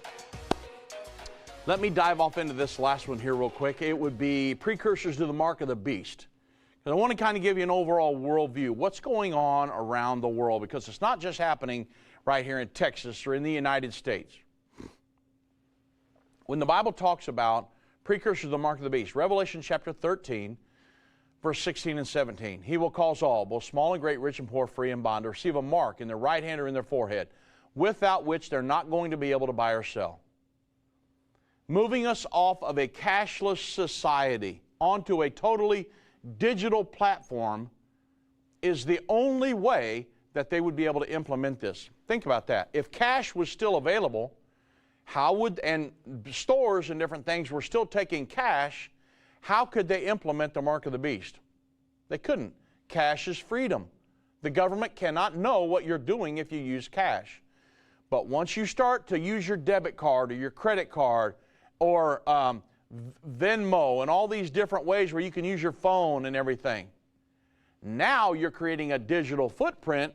let me dive off into this last one here real quick. It would be precursors to the mark of the beast. Because I want to kind of give you an overall worldview. What's going on around the world? Because it's not just happening right here in Texas or in the United States. When the Bible talks about precursors to the mark of the beast, Revelation chapter 13, verse 16 and 17, he will cause all, both small and great, rich and poor, free and bond, to receive a mark in their right hand or in their forehead, without which they're not going to be able to buy or sell. Moving us off of a cashless society onto a totally digital platform is the only way that they would be able to implement this. Think about that. If cash was still available, and stores and different things were still taking cash, how could they implement the mark of the beast? They couldn't. Cash is freedom. The government cannot know what you're doing if you use cash. But once you start to use your debit card or your credit card or Venmo and all these different ways where you can use your phone and everything, now you're creating a digital footprint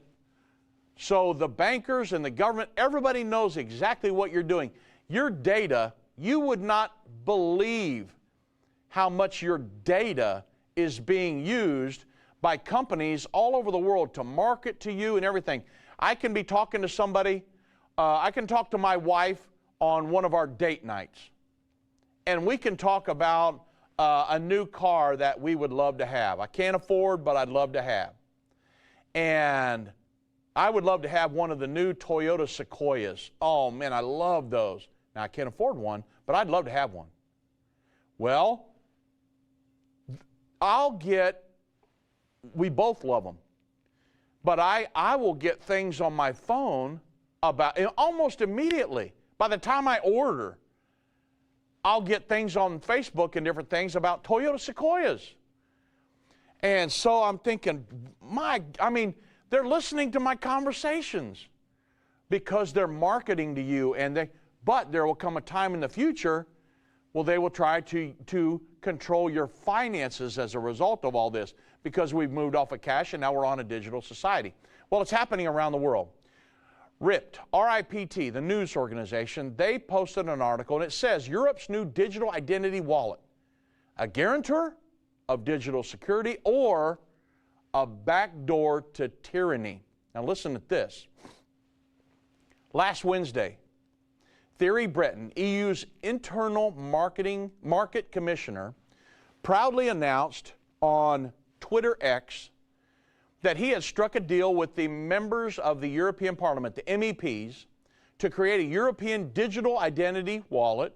so the bankers and the government, everybody knows exactly what you're doing. Your data, you would not believe how much your data is being used by companies all over the world to market to you and everything. I can be talking to somebody. I can talk to my wife on one of our date nights, and we can talk about a new car that we would love to have. I can't afford, but I'd love to have. And I would love to have one of the new Toyota Sequoias. Oh, man, I love those. Now, I can't afford one, but I'd love to have one. Well, we both love them, but I will get things on my phone about almost immediately. By the time I order, I'll get things on Facebook and different things about Toyota Sequoias. And so I'm thinking, they're listening to my conversations because they're marketing to you. But there will come a time in the future, they will try to control your finances as a result of all this because we've moved off of cash and now we're on a digital society. Well, it's happening around the world. RIPT, R-I-P-T, the news organization, they posted an article, and it says, Europe's new digital identity wallet, a guarantor of digital security or a backdoor to tyranny. Now listen to this. Last Wednesday, Thierry Breton, EU's internal market commissioner, proudly announced on Twitter X that he had struck a deal with the members of the European Parliament, the MEPs, to create a European digital identity wallet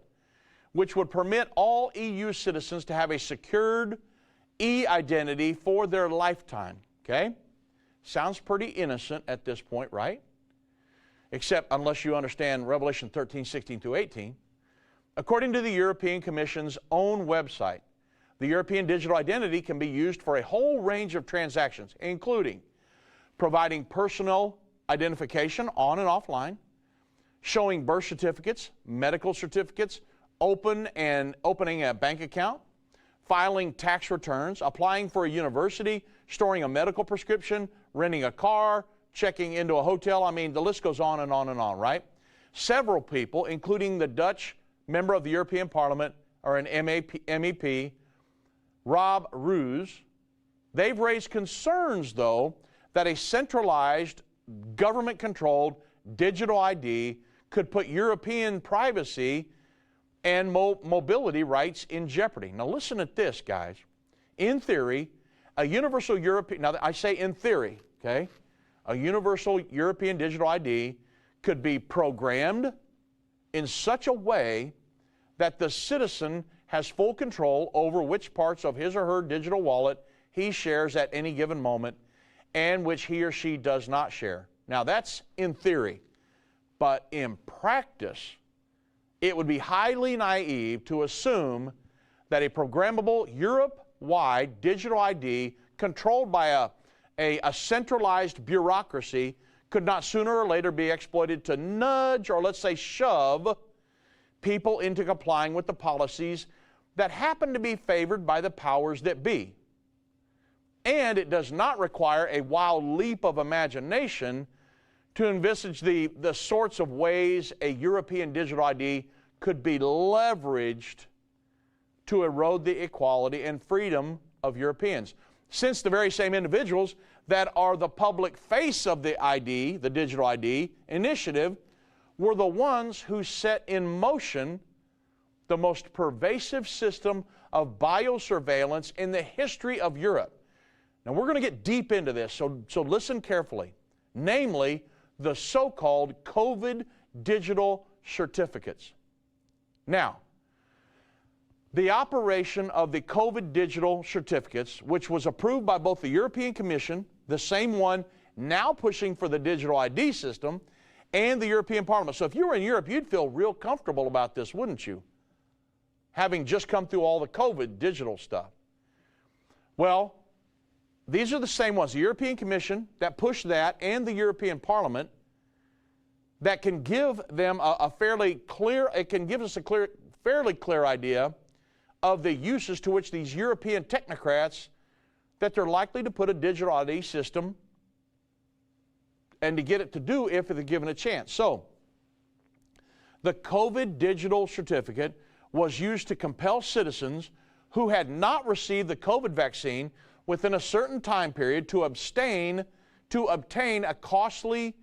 which would permit all EU citizens to have a secured e-identity for their lifetime. Okay? Sounds pretty innocent at this point, right? Except unless you understand Revelation 13, 16 through 18. According to the European Commission's own website, the European digital identity can be used for a whole range of transactions, including providing personal identification on and offline, showing birth certificates, medical certificates, opening a bank account, filing tax returns, applying for a university, storing a medical prescription, renting a car, checking into a hotel. The list goes on and on and on, right? Several people, including the Dutch member of the European Parliament, or an MEP, Rob Roos, they've raised concerns, though, that a centralized, government-controlled digital ID could put European privacy and mobility rights in jeopardy. Now listen to this, guys. In theory, a universal European, now I say in theory, okay, a universal European digital ID could be programmed in such a way that the citizen has full control over which parts of his or her digital wallet he shares at any given moment and which he or she does not share. Now that's in theory. But in practice, it would be highly naive to assume that a programmable Europe-wide digital ID controlled by a centralized bureaucracy could not sooner or later be exploited to nudge, or let's say shove, people into complying with the policies that happen to be favored by the powers that be. And it does not require a wild leap of imagination to envisage the sorts of ways a European digital ID could be leveraged to erode the equality and freedom of Europeans, since the very same individuals that are the public face of the ID, the digital ID initiative, were the ones who set in motion the most pervasive system of biosurveillance in the history of Europe. Now, we're going to get deep into this, so listen carefully. Namely, the so-called COVID digital certificates. Now, the operation of the COVID digital certificates, which was approved by both the European Commission, the same one now pushing for the digital ID system, and the European Parliament. So if you were in Europe, you'd feel real comfortable about this, wouldn't you? Having just come through all the COVID digital stuff. Well, these are the same ones, the European Commission that pushed that, and the European Parliament, that can give them a fairly clear, it can give us a fairly clear idea of the uses to which these European technocrats, that they're likely to put a digital ID system and to get it to do if they're given a chance. So, the COVID digital certificate was used to compel citizens who had not received the COVID vaccine within a certain time period to obtain a costly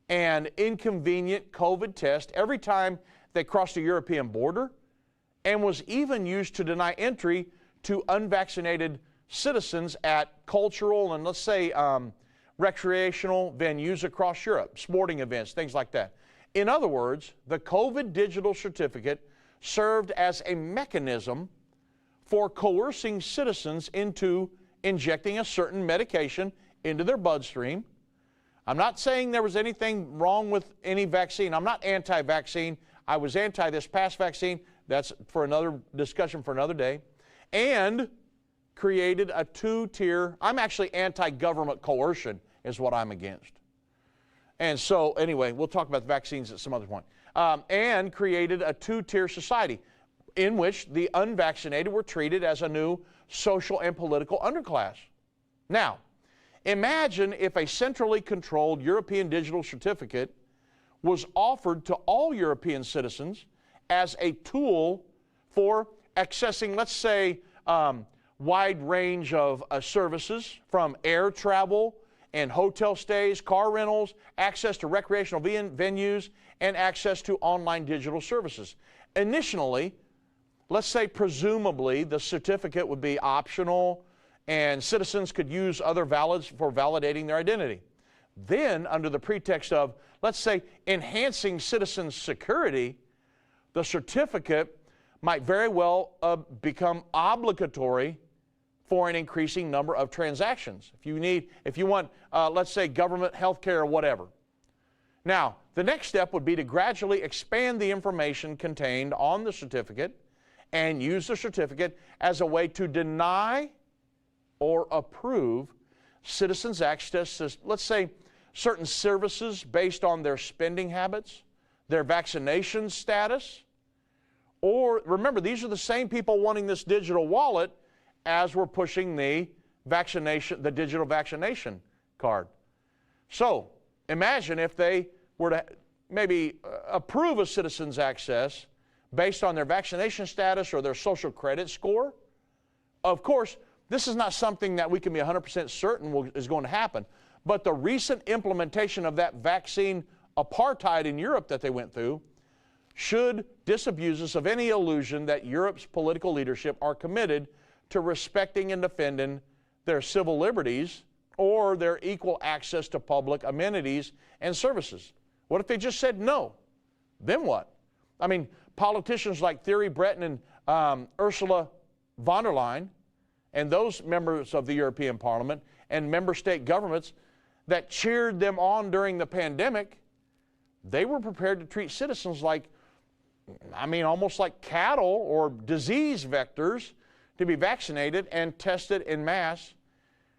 and inconvenient COVID test every time they crossed the European border, and was even used to deny entry to unvaccinated citizens at cultural and, let's say, recreational venues across Europe, sporting events, things like that. In other words, the COVID digital certificate served as a mechanism for coercing citizens into injecting a certain medication into their bloodstream. I'm not saying there was anything wrong with any vaccine. I'm not anti-vaccine. I was anti this past vaccine. That's for another discussion for another day. And created a two-tier, I'm actually anti-government coercion is what I'm against. And so, anyway, we'll talk about the vaccines at some other point. And created a two-tier society in which the unvaccinated were treated as a new social and political underclass. Now, imagine if a centrally controlled European digital certificate was offered to all European citizens as a tool for accessing, let's say, wide range of services, from air travel and hotel stays, car rentals, access to recreational venues, and access to online digital services. Initially, let's say presumably the certificate would be optional and citizens could use other valids for validating their identity. Then, under the pretext of, let's say, enhancing citizens' security, the certificate might very well become obligatory for an increasing number of transactions. If you want, let's say, government health care or whatever. Now, the next step would be to gradually expand the information contained on the certificate and use the certificate as a way to deny or approve citizens' access to, let's say, certain services based on their spending habits, their vaccination status, or, remember, these are the same people wanting this digital wallet as we're pushing the digital vaccination card. So, imagine if they were to maybe approve a citizen's access based on their vaccination status or their social credit score. Of course, this is not something that we can be 100% certain is going to happen, but the recent implementation of that vaccine apartheid in Europe that they went through should disabuse us of any illusion that Europe's political leadership are committed to respecting and defending their civil liberties or their equal access to public amenities and services. What if they just said no? Then what? I mean, politicians like Thierry Breton and Ursula von der Leyen and those members of the European Parliament and member state governments that cheered them on during the pandemic, they were prepared to treat citizens like, almost like cattle or disease vectors to be vaccinated and tested en masse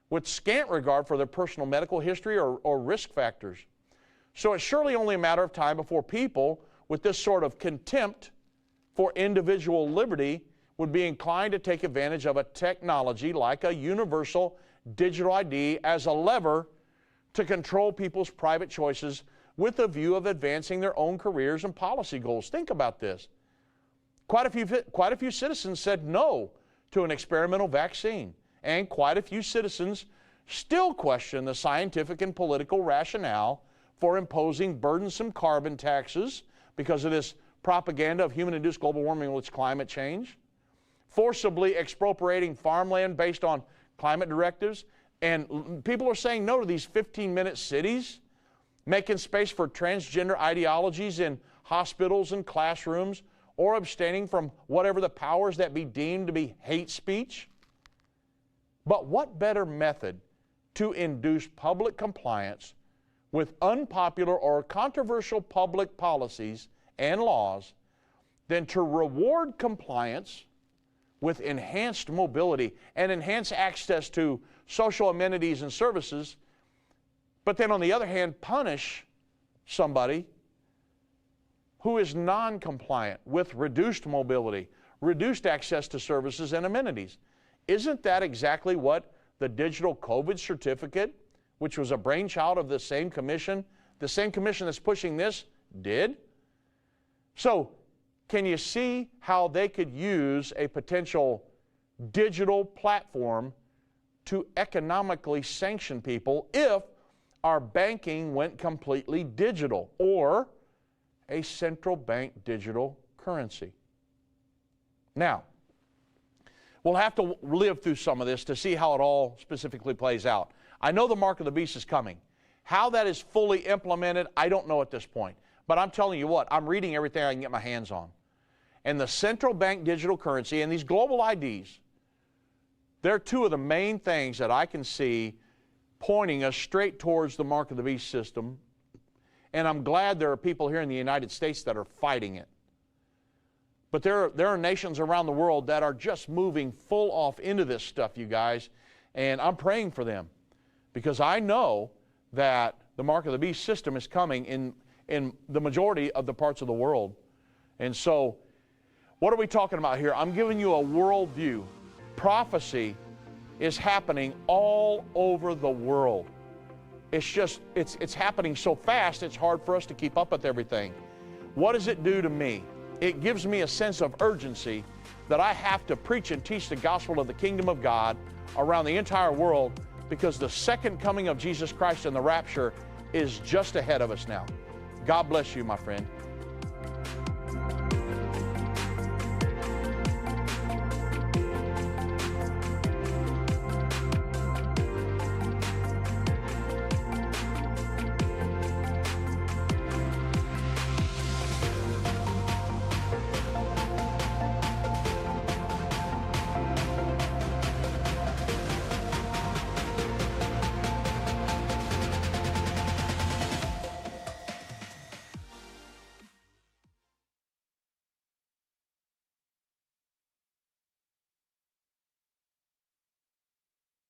with scant regard for their personal medical history or risk factors. So it's surely only a matter of time before people with this sort of contempt for individual liberty would be inclined to take advantage of a technology like a universal digital ID as a lever to control people's private choices with a view of advancing their own careers and policy goals. Think about this. Quite a few citizens said no to an experimental vaccine, and quite a few citizens still question the scientific and political rationale for imposing burdensome carbon taxes because of this propaganda of human-induced global warming with climate change, forcibly expropriating farmland based on climate directives, and people are saying no to these 15-minute cities, making space for transgender ideologies in hospitals and classrooms, or abstaining from whatever the powers that be deemed to be hate speech. But what better method to induce public compliance with unpopular or controversial public policies and laws than to reward compliance with enhanced mobility and enhanced access to social amenities and services, but then on the other hand punish somebody who is non-compliant with reduced mobility, reduced access to services and amenities? Isn't that exactly what the digital COVID certificate, which was a brainchild of the same commission that's pushing this, did? So, can you see how they could use a potential digital platform to economically sanction people if our banking went completely digital, or a central bank digital currency? Now, we'll have to live through some of this to see how it all specifically plays out. I know the mark of the beast is coming. How that is fully implemented, I don't know at this point. But I'm telling you what, I'm reading everything I can get my hands on. And the central bank digital currency and these global IDs, they're two of the main things that I can see pointing us straight towards the mark of the beast system. And I'm glad there are people here in the United States that are fighting it. But there are nations around the world that are just moving full off into this stuff, you guys. And I'm praying for them, because I know that the mark of the beast system is coming in the majority of the parts of the world. And so, what are we talking about here? I'm giving you a worldview. Prophecy is happening all over the world. It's happening so fast, it's hard for us to keep up with everything. What does it do to me? It gives me a sense of urgency that I have to preach and teach the gospel of the kingdom of God around the entire world, because the second coming of Jesus Christ and the rapture is just ahead of us now. God bless you, my friend.